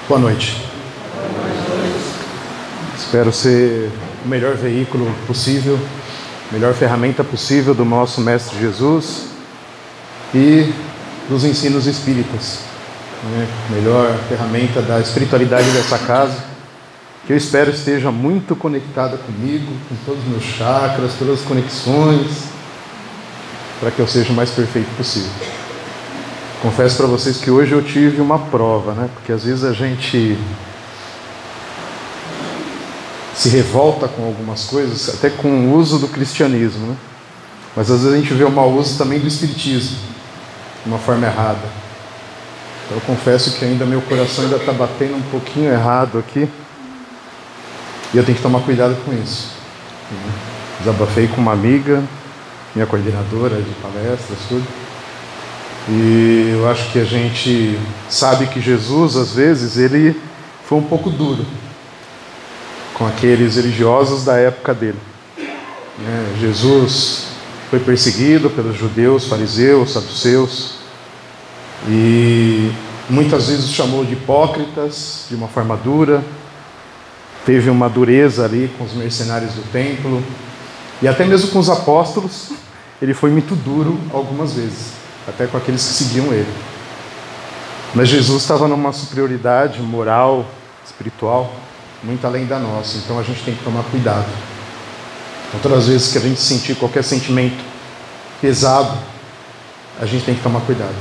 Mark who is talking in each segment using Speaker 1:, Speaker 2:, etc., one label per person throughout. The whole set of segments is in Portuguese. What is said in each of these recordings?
Speaker 1: Boa noite. Espero ser o melhor veículo possível, a melhor ferramenta possível do nosso Mestre Jesus e dos ensinos espíritas, melhor ferramenta da espiritualidade dessa casa, que eu espero esteja muito conectada comigo, com todos os meus chakras, todas as conexões, para que eu seja o mais perfeito possível. Confesso para vocês que hoje eu tive uma prova, porque às vezes a gente se revolta com algumas coisas, até com o uso do cristianismo, mas às vezes a gente vê o mau uso também do espiritismo, de uma forma errada. Então eu confesso que ainda meu coração ainda está batendo um pouquinho errado aqui, e eu tenho que tomar cuidado com isso. Desabafei com uma amiga, minha coordenadora de palestras, tudo. E eu acho que a gente sabe que Jesus, às vezes, ele foi um pouco duro com aqueles religiosos da época dele. Jesus foi perseguido pelos judeus, fariseus, saduceus, e muitas vezes os chamou de hipócritas, de uma forma dura. Teve uma dureza ali com os mercenários do templo, e até mesmo com os apóstolos, ele foi muito duro algumas vezes, até com aqueles que seguiam ele. Mas Jesus estava numa superioridade moral, espiritual, muito além da nossa. Então a gente tem que tomar cuidado. Então, todas as vezes que a gente sentir qualquer sentimento pesado, a gente tem que tomar cuidado,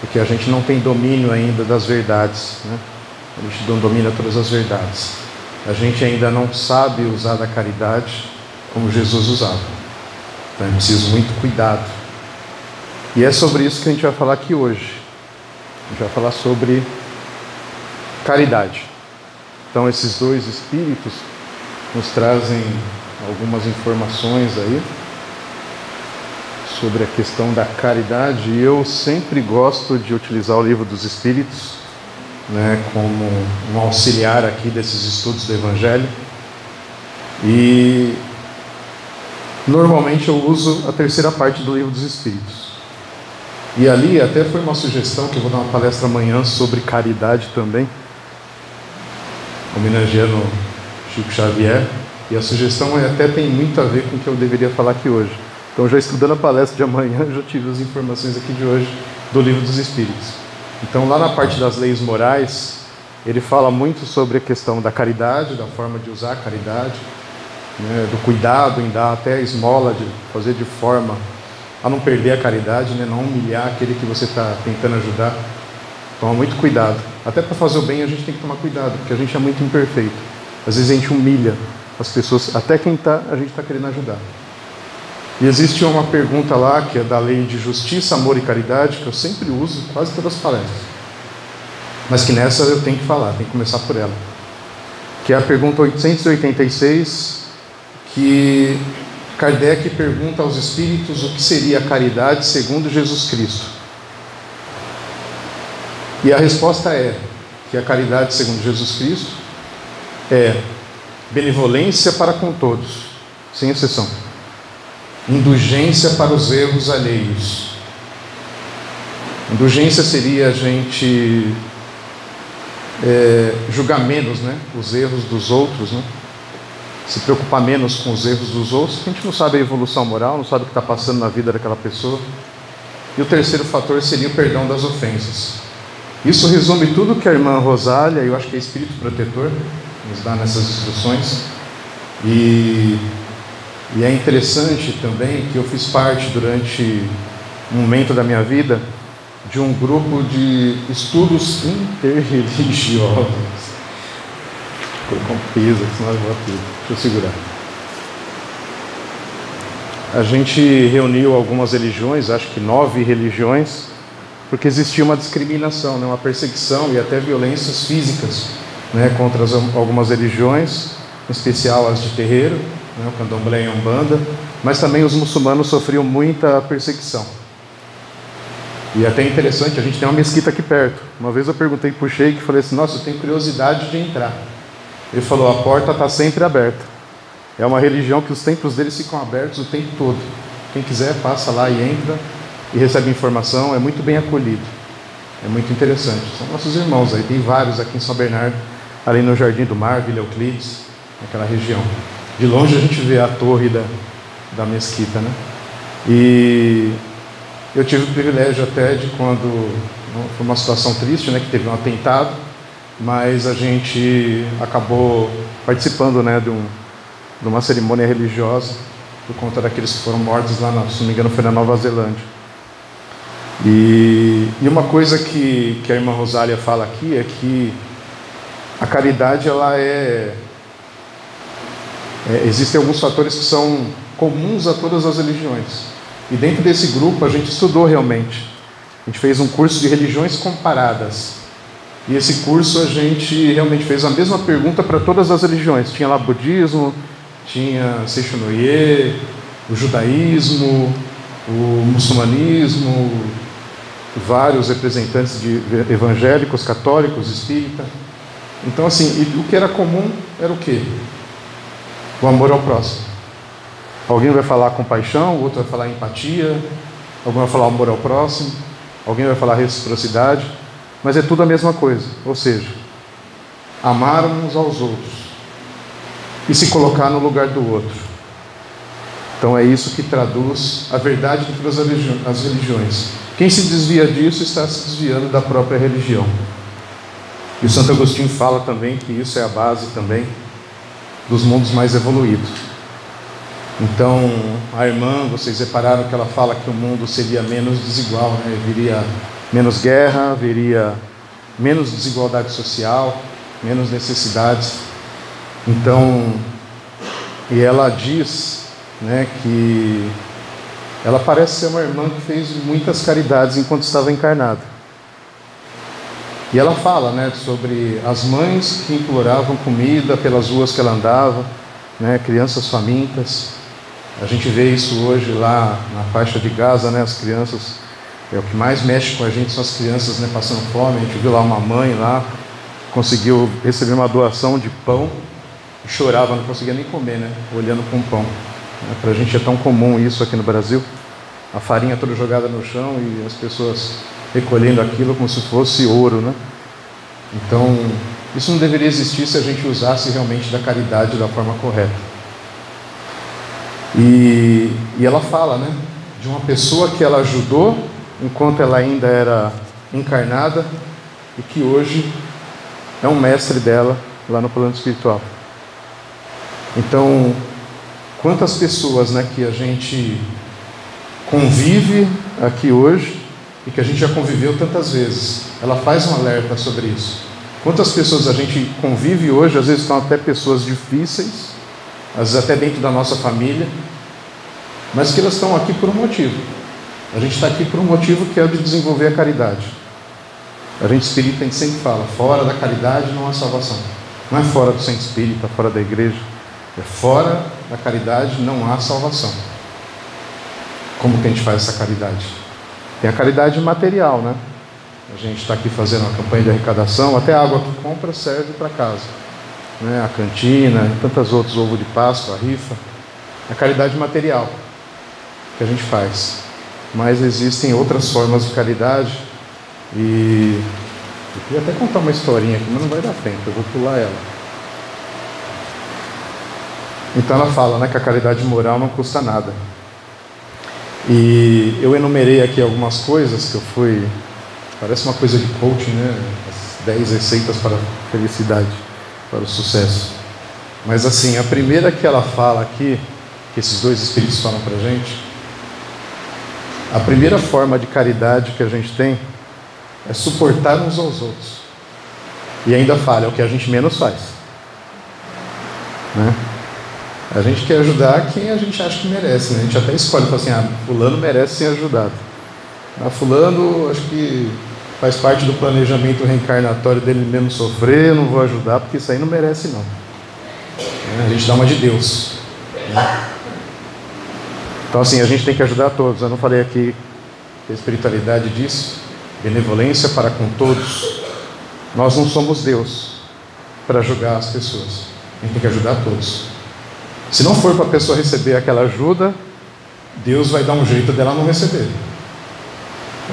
Speaker 1: porque a gente não tem domínio ainda das verdades, A gente não domina todas as verdades. A gente ainda não sabe usar da caridade como Jesus usava. Então é preciso muito cuidado. E é sobre isso que a gente vai falar aqui hoje. A gente vai falar sobre caridade. Então esses dois espíritos nos trazem algumas informações aí sobre a questão da caridade. E eu sempre gosto de utilizar o Livro dos Espíritos, como um auxiliar aqui desses estudos do Evangelho. E normalmente eu uso a terceira parte do Livro dos Espíritos. E ali até foi uma sugestão, que eu vou dar uma palestra amanhã sobre caridade também, homenageando Chico Xavier, e a sugestão até tem muito a ver com o que eu deveria falar aqui hoje. Então, já estudando a palestra de amanhã, já tive as informações aqui de hoje do Livro dos Espíritos. Então, lá na parte das leis morais, ele fala muito sobre a questão da caridade, da forma de usar a caridade, do cuidado em dar até a esmola, de fazer de forma a não perder a caridade, não humilhar aquele que você está tentando ajudar. Toma muito cuidado. Até para fazer o bem a gente tem que tomar cuidado, porque a gente é muito imperfeito. Às vezes a gente humilha as pessoas, até quem a gente está querendo ajudar. E existe uma pergunta lá, que é da lei de justiça, amor e caridade, que eu sempre uso, quase todas as palestras. Mas que nessa eu tenho que falar, tenho que começar por ela. Que é a pergunta 886, que Kardec pergunta aos espíritos o que seria a caridade segundo Jesus Cristo. E a resposta é que a caridade segundo Jesus Cristo é benevolência para com todos, sem exceção. Indulgência para os erros alheios. Indulgência seria a gente julgar menos, os erros dos outros, se preocupar menos com os erros dos outros, porque a gente não sabe a evolução moral, não sabe o que está passando na vida daquela pessoa. E o terceiro fator seria o perdão das ofensas. Isso resume tudo que a irmã Rosália, eu acho que é espírito protetor, nos dá nessas instruções. E é interessante também que eu fiz parte, durante um momento da minha vida, de um grupo de estudos interreligiosos. Vou colocar um peso aqui, senão eu vou tudo. Deixa eu segurar. A gente reuniu algumas religiões, acho que 9 religiões, porque existia uma discriminação, uma perseguição e até violências físicas, contra algumas religiões, em especial as de terreiro, o candomblé e a umbanda, mas também os muçulmanos sofriam muita perseguição. E até interessante, a gente tem uma mesquita aqui perto. Uma vez eu perguntei para o Sheik, falei assim: nossa, eu tenho curiosidade de entrar. Ele falou: a porta está sempre aberta. É uma religião que os templos deles ficam abertos o tempo todo. Quem quiser passa lá e entra e recebe informação, é muito bem acolhido. É muito interessante. São nossos irmãos aí. Tem vários aqui em São Bernardo, ali no Jardim do Mar, Vila Euclides, naquela região. De longe a gente vê a torre da mesquita, né? E eu tive o privilégio até de quando... Foi uma situação triste, né? Que teve um atentado, mas a gente acabou participando, né? De uma cerimônia religiosa por conta daqueles que foram mortos lá, se não me engano, foi na Nova Zelândia. E uma coisa que a irmã Rosália fala aqui é que a caridade, ela existem alguns fatores que são comuns a todas as religiões. E dentro desse grupo a gente estudou realmente. A gente fez um curso de religiões comparadas. E esse curso a gente realmente fez a mesma pergunta para todas as religiões. Tinha lá budismo, tinha Seichonoye, o judaísmo, o muçulmanismo, vários representantes de evangélicos, católicos, espírita. Então, assim, o que era comum era o quê? O amor ao próximo. Alguém vai falar compaixão, o outro vai falar empatia, alguém vai falar amor ao próximo, alguém vai falar reciprocidade, mas é tudo a mesma coisa. Ou seja, amar uns aos outros e se colocar no lugar do outro. Então é isso que traduz a verdade de todas as religiões. Quem se desvia disso está se desviando da própria religião. E o Santo Agostinho fala também que isso é a base também dos mundos mais evoluídos. Então, a irmã, vocês repararam que ela fala que o mundo seria menos desigual, né? Viria menos guerra, viria menos desigualdade social, menos necessidades. Então, e ela diz, né, que ela parece ser uma irmã que fez muitas caridades enquanto estava encarnada. E ela fala, né, sobre as mães que imploravam comida pelas ruas que ela andava, né, crianças famintas. A gente vê isso hoje lá na faixa de Gaza, né, as crianças, o que mais mexe com a gente são as crianças, né, passando fome. A gente viu lá uma mãe lá, conseguiu receber uma doação de pão, e chorava, não conseguia nem comer, né, olhando para um pão. Para a gente é tão comum isso aqui no Brasil, a farinha toda jogada no chão e as pessoas recolhendo aquilo como se fosse ouro, né? Então, isso não deveria existir se a gente usasse realmente da caridade da forma correta. E ela fala, né, de uma pessoa que ela ajudou enquanto ela ainda era encarnada e que hoje é um mestre dela lá no plano espiritual. Então, quantas pessoas, né, que a gente convive aqui hoje e que a gente já conviveu tantas vezes. Ela faz um alerta sobre isso. Quantas pessoas a gente convive hoje, às vezes são até pessoas difíceis, às vezes até dentro da nossa família, mas que elas estão aqui por um motivo. A gente está aqui por um motivo que é o de desenvolver a caridade. A gente espírita, a gente sempre fala, fora da caridade não há salvação. Não é fora do centro espírita, fora da igreja. É fora da caridade não há salvação. Como que a gente faz essa caridade? Tem a caridade material, né? A gente está aqui fazendo uma campanha de arrecadação, até a água que compra serve para casa, né? A cantina, e tantas outras, ovo de Páscoa, a rifa. A caridade material que a gente faz. Mas existem outras formas de caridade e eu queria até contar uma historinha aqui, mas não vai dar tempo, eu vou pular ela. Então ela fala, né, que a caridade moral não custa nada. E eu enumerei aqui algumas coisas que eu fui... Parece uma coisa de coaching, né? As 10 receitas para a felicidade, para o sucesso. Mas assim, a primeira que ela fala aqui, que esses dois espíritos falam para a gente, a primeira forma de caridade que a gente tem é suportar uns aos outros. E ainda fala, é o que a gente menos faz, né? A gente quer ajudar quem a gente acha que merece, né? A gente até escolhe, fala assim, fulano merece ser ajudado. Fulano, acho que faz parte do planejamento reencarnatório dele mesmo sofrer, não vou ajudar, porque isso aí não merece não. A gente dá uma de Deus, né? Então assim, a gente tem que ajudar todos. Eu não falei aqui que a espiritualidade diz, benevolência para com todos. Nós não somos Deus para julgar as pessoas. A gente tem que ajudar todos. Se não for para a pessoa receber aquela ajuda, Deus vai dar um jeito dela não receber.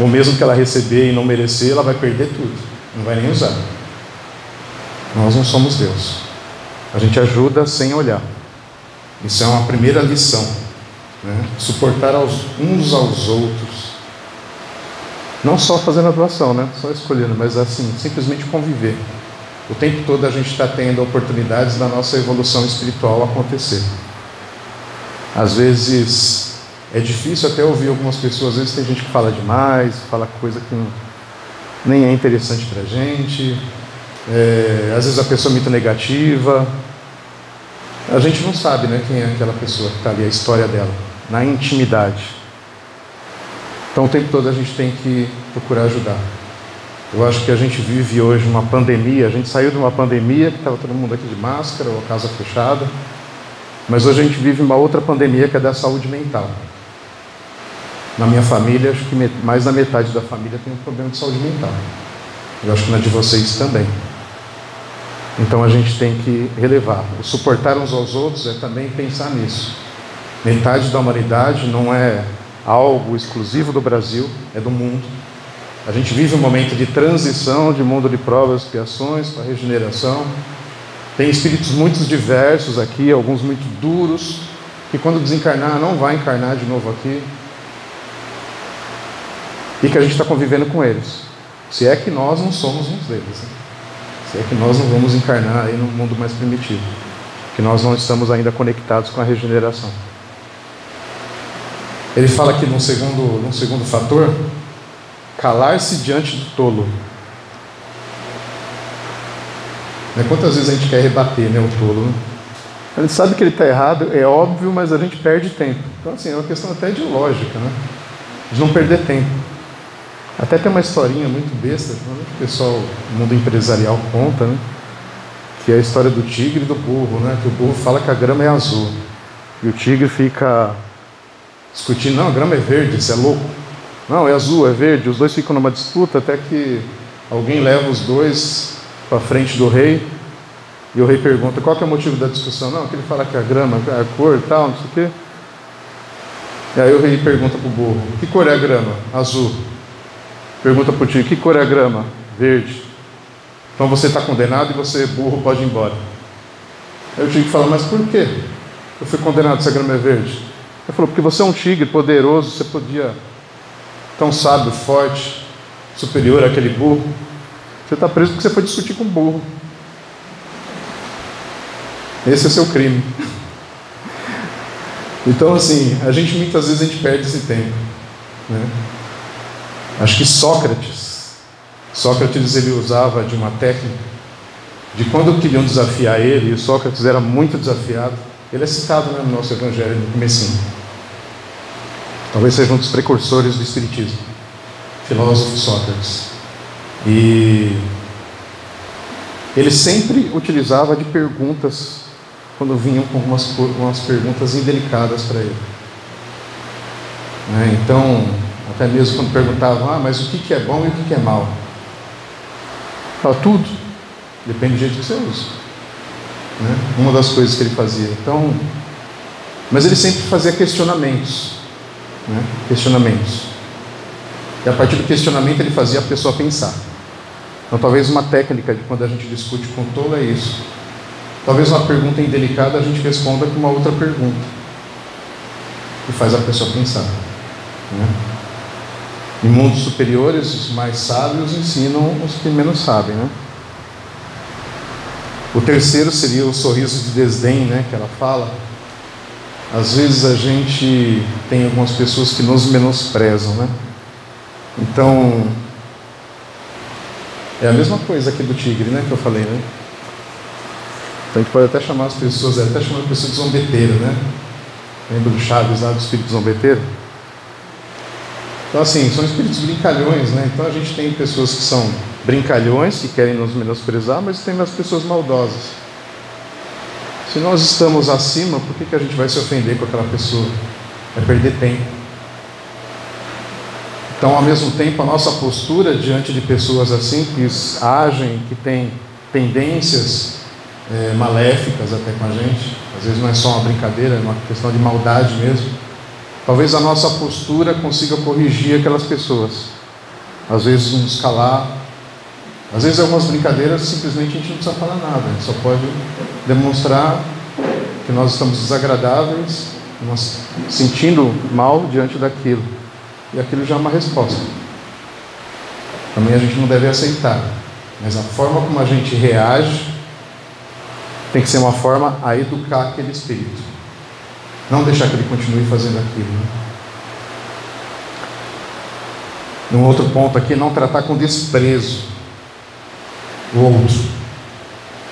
Speaker 1: Ou mesmo que ela receber e não merecer, ela vai perder tudo, não vai nem usar. Nós não somos Deus. A gente ajuda sem olhar. Isso é uma primeira lição, né? Suportar uns aos outros. Não só fazendo a doação, né? Só escolhendo, mas assim, simplesmente conviver. O tempo todo a gente está tendo oportunidades da nossa evolução espiritual acontecer. Às vezes é difícil até ouvir algumas pessoas, às vezes tem gente que fala demais, fala coisa que nem é interessante para a gente, às vezes a pessoa é muito negativa. A gente não sabe, né, quem é aquela pessoa que está ali, a história dela, na intimidade. Então o tempo todo a gente tem que procurar ajudar. Eu acho que a gente vive hoje uma pandemia, a gente saiu de uma pandemia que estava todo mundo aqui de máscara ou casa fechada, mas hoje a gente vive uma outra pandemia que é da saúde mental. Na minha família, acho que mais da metade da família tem um problema de saúde mental. Eu acho que na de vocês também. Então a gente tem que relevar. O suportar uns aos outros é também pensar nisso. Metade da humanidade não é algo exclusivo do Brasil, é do mundo. A gente vive um momento de transição de mundo de provas e expiações para regeneração. Tem espíritos muito diversos aqui, alguns muito duros, que quando desencarnar não vai encarnar de novo aqui. E que a gente está convivendo com eles. Se é que nós não somos uns deles, né? Se é que nós não vamos encarnar aí no mundo mais primitivo, que nós não estamos ainda conectados com a regeneração. Ele fala aqui num segundo fator, calar-se diante do tolo. Quantas vezes a gente quer rebater, né, o tolo, né? A gente sabe que ele está errado, é óbvio, mas a gente perde tempo. Então assim, é uma questão até de lógica, né? De não perder tempo. Até tem uma historinha muito besta, que o pessoal do mundo empresarial conta, né? Que é a história do tigre e do burro, né? Que o burro fala que a grama é azul e o tigre fica discutindo, não, a grama é verde, você é louco. Não, é azul, é verde. Os dois ficam numa disputa até que alguém leva os dois para frente do rei e o rei pergunta, qual que é o motivo da discussão? Não, que ele fala que a grama, a cor e tal, não sei o quê. E aí o rei pergunta para o burro, que cor é a grama? Azul. Pergunta para o tigre, que cor é a grama? Verde. Então você está condenado e você, burro, pode ir embora. Aí o tigre fala, mas por quê? Eu fui condenado se a grama é verde. Ele falou, porque você é um tigre poderoso, você podia, tão sábio, forte, superior àquele burro. Você está preso porque você foi discutir com o burro. Esse é o seu crime. Então assim, muitas vezes a gente perde esse tempo, né? Acho que Sócrates ele usava de uma técnica de quando queriam desafiar ele, e Sócrates era muito desafiado, ele é citado, né, no nosso evangelho no comecinho. Talvez seja um dos precursores do espiritismo, filósofo Sócrates. E ele sempre utilizava de perguntas quando vinham com umas perguntas indelicadas para ele, né? Então, até mesmo quando perguntavam, mas o que é bom e o que é mal? Fala, tudo. Depende do jeito que você usa, né? Uma das coisas que ele fazia. Então, mas ele sempre fazia questionamentos, né? Questionamentos. E a partir do questionamento ele fazia a pessoa pensar. Então talvez uma técnica de quando a gente discute com o tolo é isso. Talvez uma pergunta indelicada a gente responda com uma outra pergunta. E faz a pessoa pensar, né? Em mundos superiores, os mais sábios ensinam os que menos sabem, né? O terceiro seria o sorriso de desdém, né, que ela fala. Às vezes a gente tem algumas pessoas que nos menosprezam, né? Então, é a mesma coisa aqui do tigre, né, que eu falei, né? Então a gente pode até chamar as pessoas, até chamar as pessoas de zombeteiro, né? Lembra do Chaves lá, do espírito zombeteiro? Então assim, são espíritos brincalhões, né? Então a gente tem pessoas que são brincalhões, que querem nos menosprezar, mas tem as pessoas maldosas. Se nós estamos acima, por que a gente vai se ofender com aquela pessoa? Vai perder tempo. Então, ao mesmo tempo, a nossa postura diante de pessoas assim, que agem, que têm tendências maléficas até com a gente, às vezes não é só uma brincadeira, é uma questão de maldade mesmo. Talvez a nossa postura consiga corrigir aquelas pessoas. às vezes nos calar, às vezes algumas brincadeiras simplesmente a gente não precisa falar nada, a gente só pode demonstrar que nós estamos desagradáveis, nós sentindo mal diante daquilo, e aquilo já é uma resposta. Também a gente não deve aceitar, mas a forma como a gente reage tem que ser uma forma a educar aquele espírito, não deixar que ele continue fazendo aquilo, né? Um outro ponto aqui, não tratar com desprezo o outro.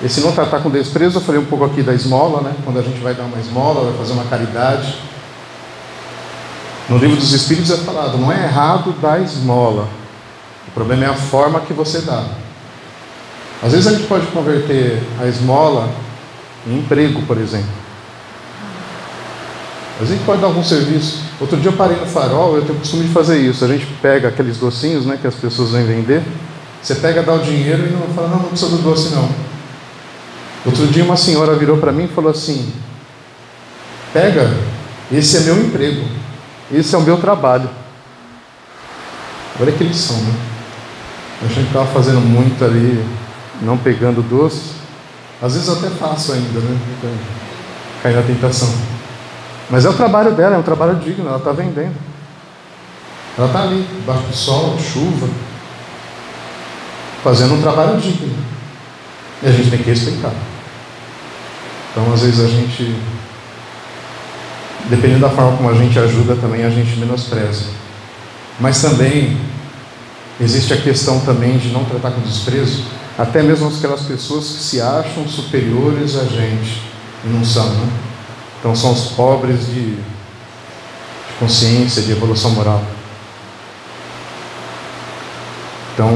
Speaker 1: Esse não tratar com desprezo, eu falei um pouco aqui da esmola, né? Quando a gente vai dar uma esmola, vai fazer uma caridade. No livro dos Espíritos é falado, não é errado dar esmola, o problema é a forma que você dá. Às vezes a gente pode converter a esmola em emprego, por exemplo. Às vezes a gente pode dar algum serviço. Outro dia eu parei no Farol, eu tenho o costume de fazer isso. A gente pega aqueles docinhos, né, que as pessoas vêm vender. Você pega, dá o dinheiro e não fala, não precisa do doce não. Outro dia uma senhora virou para mim e falou assim, pega, esse é meu emprego, esse é o meu trabalho. Olha que lição, né? Eu achei que estava fazendo muito ali, não pegando doce. Às vezes eu até faço ainda, né? Cair na tentação. Mas é o trabalho dela, é um trabalho digno, ela está vendendo. Ela está ali, debaixo do sol, chuva, fazendo um trabalho digno. E a gente tem que respeitar. Então, às vezes a gente, dependendo da forma como a gente ajuda, também a gente menospreza. Mas também existe a questão também de não tratar com desprezo, até mesmo aquelas pessoas que se acham superiores a gente, e não são, né? Então são os pobres de consciência, de evolução moral. Então,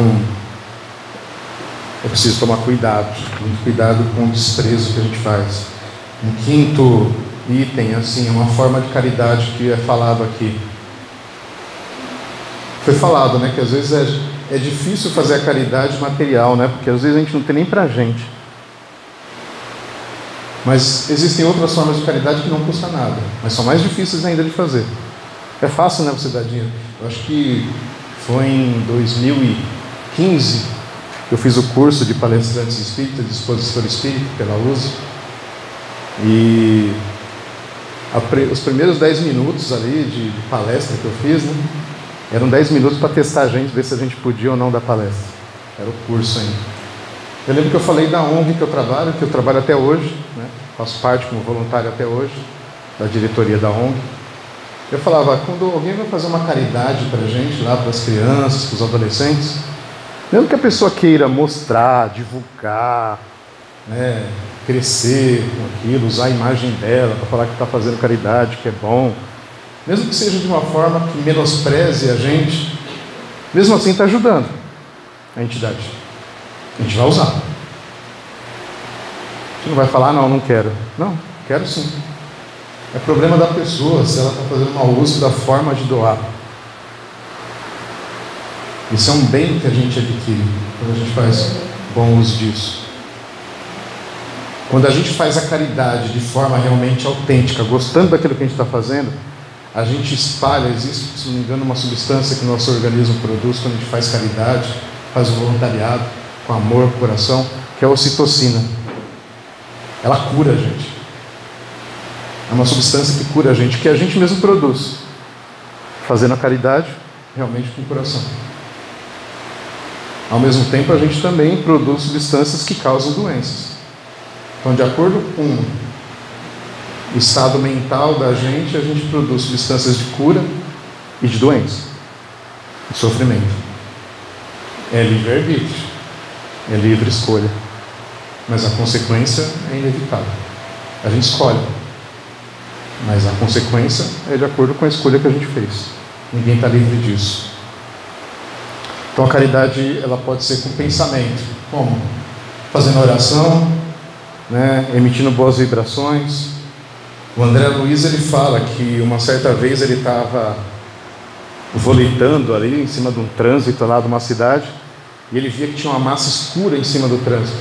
Speaker 1: é preciso tomar cuidado, muito cuidado com o desprezo que a gente faz. Um quinto item, assim, uma forma de caridade que é falado aqui. Foi falado, né, que às vezes é difícil fazer a caridade material, né, porque às vezes a gente não tem nem pra gente. Mas existem outras formas de caridade que não custam nada, mas são mais difíceis ainda de fazer. É fácil, né, você dar dinheiro. Eu acho que foi em 2015 que eu fiz o curso de palestrantes espíritas, de expositor espírita pela USE. E os primeiros 10 minutos ali de palestra que eu fiz, né, eram 10 minutos para testar a gente, ver se a gente podia ou não dar palestra. Era o curso ainda. Eu lembro que eu falei da ONG que eu trabalho até hoje, né? Faço parte como voluntário até hoje, da diretoria da ONG. Eu falava, quando alguém vai fazer uma caridade para a gente, lá para as crianças, para os adolescentes, mesmo que a pessoa queira mostrar, divulgar, né, crescer com aquilo, usar a imagem dela para falar que está fazendo caridade, que é bom, mesmo que seja de uma forma que menospreze a gente, mesmo assim está ajudando a entidade. A gente vai usar. Você não vai falar, não quero. Não, quero sim. É problema da pessoa se ela está fazendo mau uso da forma de doar. Isso é um bem que a gente adquire quando a gente faz bom uso disso. Quando a gente faz a caridade de forma realmente autêntica, gostando daquilo que a gente está fazendo, a gente espalha, existe, se não me engano, uma substância que o nosso organismo produz quando a gente faz caridade, faz o voluntariado, com amor, com coração, que é a ocitocina. Ela cura a gente. É uma substância que cura a gente, que a gente mesmo produz, fazendo a caridade realmente com o coração. Ao mesmo tempo, a gente também produz substâncias que causam doenças. Então, de acordo com o estado mental da gente, a gente produz substâncias de cura e de doença, de sofrimento. É livre-arbítrio, é livre escolha, mas a consequência é inevitável. A gente escolhe, mas a consequência é de acordo com a escolha que a gente fez. Ninguém está livre disso. Então a caridade, ela pode ser com pensamento. Como? Fazendo oração, né? Emitindo boas vibrações. O André Luiz, ele fala que uma certa vez ele estava voletando ali em cima de um trânsito lá de uma cidade, e ele via que tinha uma massa escura em cima do trânsito.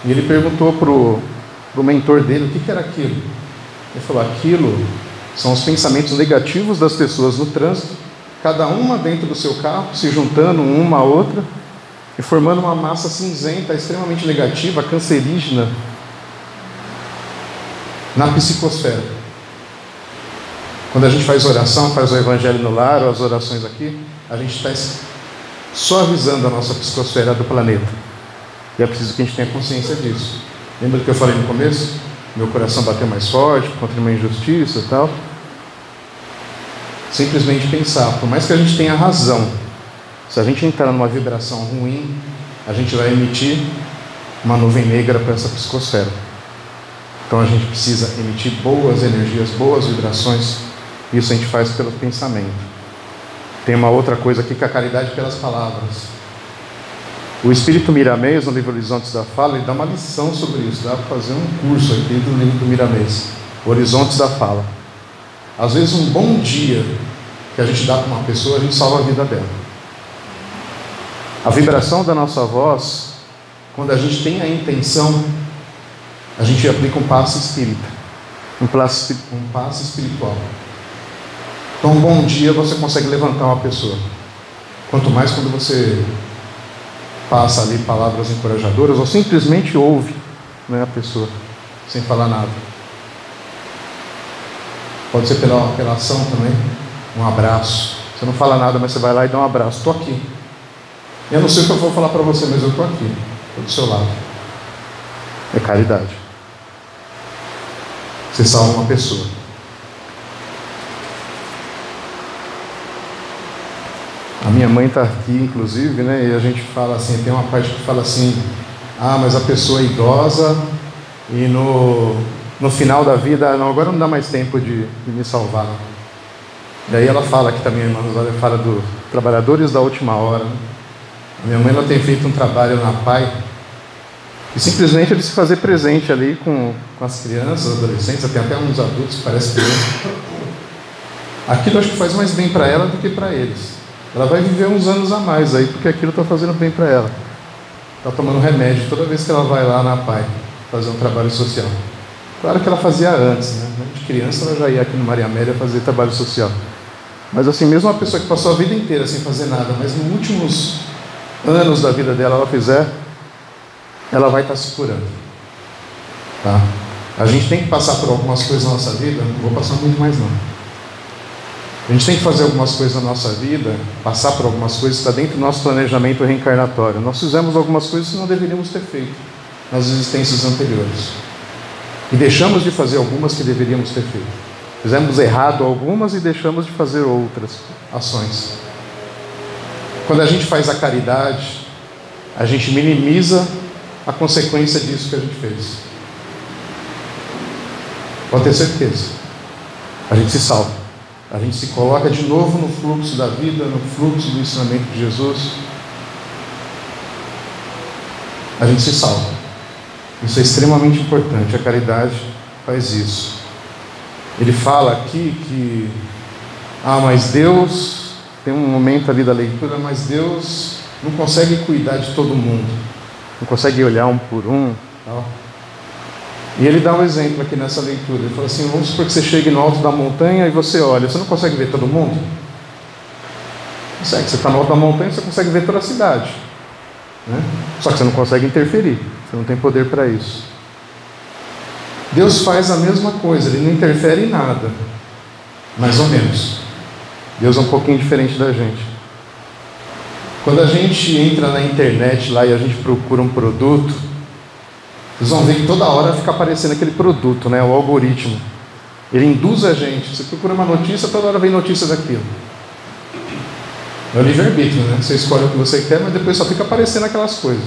Speaker 1: E ele perguntou pro mentor dele o que era aquilo. Ele falou, aquilo são os pensamentos negativos das pessoas no trânsito, cada uma dentro do seu carro, se juntando uma a outra e formando uma massa cinzenta, extremamente negativa, cancerígena, na psicosfera. Quando a gente faz oração, faz o evangelho no lar, ou as orações aqui, a gente está suavizando a nossa psicosfera do planeta. E é preciso que a gente tenha consciência disso. Lembra do que eu falei no começo? Meu coração bateu mais forte contra uma injustiça e tal. Simplesmente pensar, por mais que a gente tenha razão, se a gente entrar numa vibração ruim, a gente vai emitir uma nuvem negra para essa psicosfera. Então a gente precisa emitir boas energias, boas vibrações. Isso a gente faz pelo pensamento. Tem uma outra coisa aqui, que é a caridade pelas palavras. O Espírito Miramês, no livro Horizontes da Fala, ele dá uma lição sobre isso. Dá para fazer um curso aqui do livro do Miramês, Horizontes da Fala. Às vezes um bom dia que a gente dá para uma pessoa, a gente salva a vida dela. A vibração da nossa voz, quando a gente tem a intenção, a gente aplica um passe espírita, um passe espiritual. Então um bom dia você consegue levantar uma pessoa. Quanto mais quando você passa ali palavras encorajadoras ou simplesmente ouve, né, a pessoa, sem falar nada. Pode ser pela ação também, um abraço. Você não fala nada, mas você vai lá e dá um abraço. Estou aqui. Eu não sei o que eu vou falar para você, mas eu estou aqui, estou do seu lado. É caridade. Você salva uma pessoa. A minha mãe está aqui, inclusive, né? E a gente fala assim, tem uma parte que fala assim, mas a pessoa é idosa e no final da vida, não, agora não dá mais tempo de me salvar. Não. Daí ela fala aqui também, ela fala dos trabalhadores da última hora. Né? A minha mãe, ela tem feito um trabalho na PAI, e simplesmente ele se fazer presente ali com as crianças, adolescentes, tem até uns adultos que parecem crianças. Aquilo acho que faz mais bem para ela do que para eles. Ela vai viver uns anos a mais aí, porque aquilo está fazendo bem para ela. Está tomando remédio toda vez que ela vai lá na PAI fazer um trabalho social. Claro que ela fazia antes, né? De criança ela já ia aqui no Maria Amélia fazer trabalho social. Mas assim, mesmo uma pessoa que passou a vida inteira sem fazer nada, mas nos últimos anos da vida dela ela fizer, ela vai estar se curando. Tá? A gente tem que passar por algumas coisas na nossa vida, não vou passar muito mais não. A gente tem que fazer algumas coisas na nossa vida, passar por algumas coisas que está dentro do nosso planejamento reencarnatório. Nós fizemos algumas coisas que não deveríamos ter feito nas existências anteriores. E deixamos de fazer algumas que deveríamos ter feito. Fizemos errado algumas e deixamos de fazer outras ações. Quando a gente faz a caridade, a gente minimiza a consequência disso que a gente fez. Pode ter certeza. A gente se salva. A gente se coloca de novo no fluxo da vida, no fluxo do ensinamento de Jesus. A gente se salva. Isso é extremamente importante. A caridade faz isso. Ele fala aqui que mas Deus, tem um momento ali da leitura, mas Deus não consegue cuidar de todo mundo, não consegue olhar um por um, tal. E ele dá um exemplo aqui nessa leitura. Ele fala assim, vamos supor que você chegue no alto da montanha e você olha, você não consegue ver todo mundo? Consegue, você está no alto da montanha, você consegue ver toda a cidade, né? Só que você não consegue interferir, você não tem poder para isso. Deus faz a mesma coisa, Ele não interfere em nada, mais ou menos. Deus é um pouquinho diferente da gente. Quando a gente entra na internet lá e a gente procura um produto, vocês vão ver que toda hora fica aparecendo aquele produto, né? O algoritmo. Ele induz a gente. Você procura uma notícia, toda hora vem notícia daquilo. É o livre-arbítrio, né? Você escolhe o que você quer, mas depois só fica aparecendo aquelas coisas.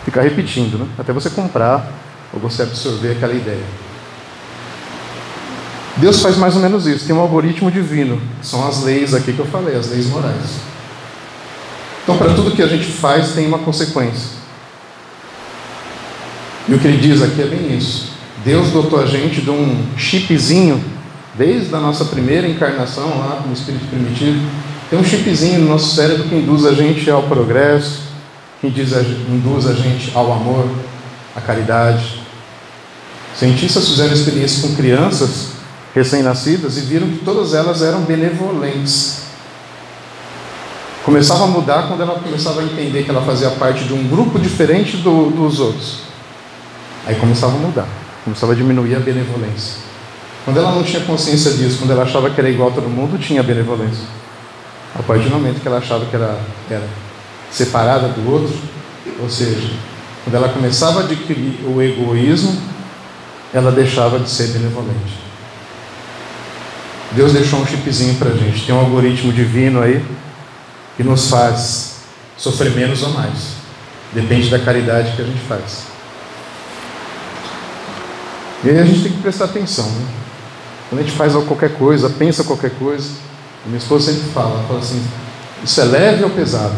Speaker 1: Fica repetindo, né? Até você comprar ou você absorver aquela ideia. Deus faz mais ou menos isso. Tem um algoritmo divino, que são as leis aqui que eu falei, as leis morais. Então, para tudo que a gente faz, tem uma consequência. E o que ele diz aqui é bem isso. Deus dotou a gente de um chipzinho, desde a nossa primeira encarnação lá no espírito primitivo. Tem um chipzinho no nosso cérebro que induz a gente ao progresso, que induz a gente ao amor, à caridade. Cientistas fizeram experiência com crianças recém-nascidas e viram que todas elas eram benevolentes. Começava a mudar quando ela começava a entender que ela fazia parte de um grupo diferente dos outros. Aí começava a mudar, começava a diminuir a benevolência. Quando ela não tinha consciência disso, quando ela achava que era igual a todo mundo, tinha benevolência. A partir do momento que ela achava que era separada do outro, ou seja, quando ela começava a adquirir o egoísmo, ela deixava de ser benevolente. Deus deixou um chipzinho para a gente, tem um algoritmo divino aí, que nos faz sofrer menos ou mais. Depende da caridade que a gente faz. E aí a gente tem que prestar atenção, né? Quando a gente faz qualquer coisa, pensa qualquer coisa, a minha esposa sempre fala, ela fala assim, isso é leve ou pesado?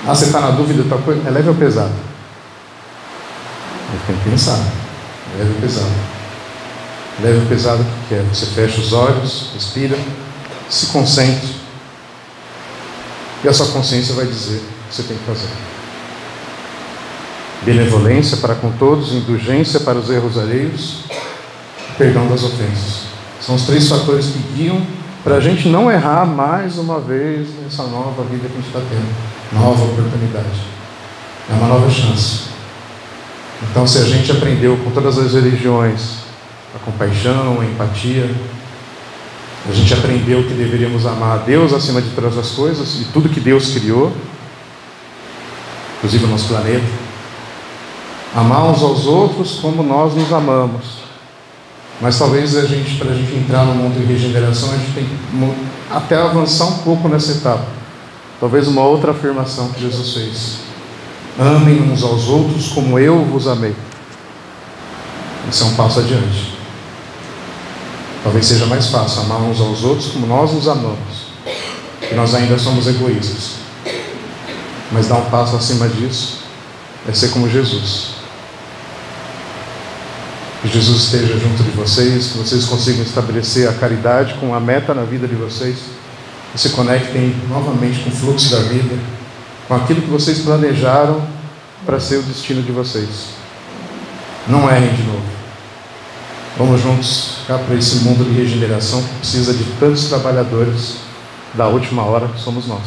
Speaker 1: Ah, você está na dúvida de tal coisa? É leve ou pesado? Tem que pensar. Leve ou pesado? Leve ou pesado, o que é? Você fecha os olhos, respira, se concentre, e a sua consciência vai dizer o que você tem que fazer. Benevolência para com todos, indulgência para os erros alheios, perdão das ofensas. São os 3 fatores que guiam para a gente não errar mais uma vez nessa nova vida que a gente está tendo. Nova oportunidade. É uma nova chance. Então, se a gente aprendeu com todas as religiões a compaixão, a empatia, a gente aprendeu que deveríamos amar a Deus acima de todas as coisas e tudo que Deus criou, inclusive o nosso planeta. Amar uns aos outros como nós nos amamos. Mas talvez para a gente entrar no mundo de regeneração, a gente tem que até avançar um pouco nessa etapa. Talvez uma outra afirmação que Jesus fez. Amem uns aos outros como eu vos amei. Isso é um passo adiante. Talvez seja mais fácil amar uns aos outros como nós nos amamos. E nós ainda somos egoístas. Mas dar um passo acima disso é ser como Jesus. Que Jesus esteja junto de vocês, que vocês consigam estabelecer a caridade com a meta na vida de vocês, que se conectem novamente com o fluxo da vida, com aquilo que vocês planejaram para ser o destino de vocês. Não errem de novo. Vamos juntos cá para esse mundo de regeneração que precisa de tantos trabalhadores da última hora que somos nós.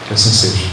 Speaker 1: Que assim seja.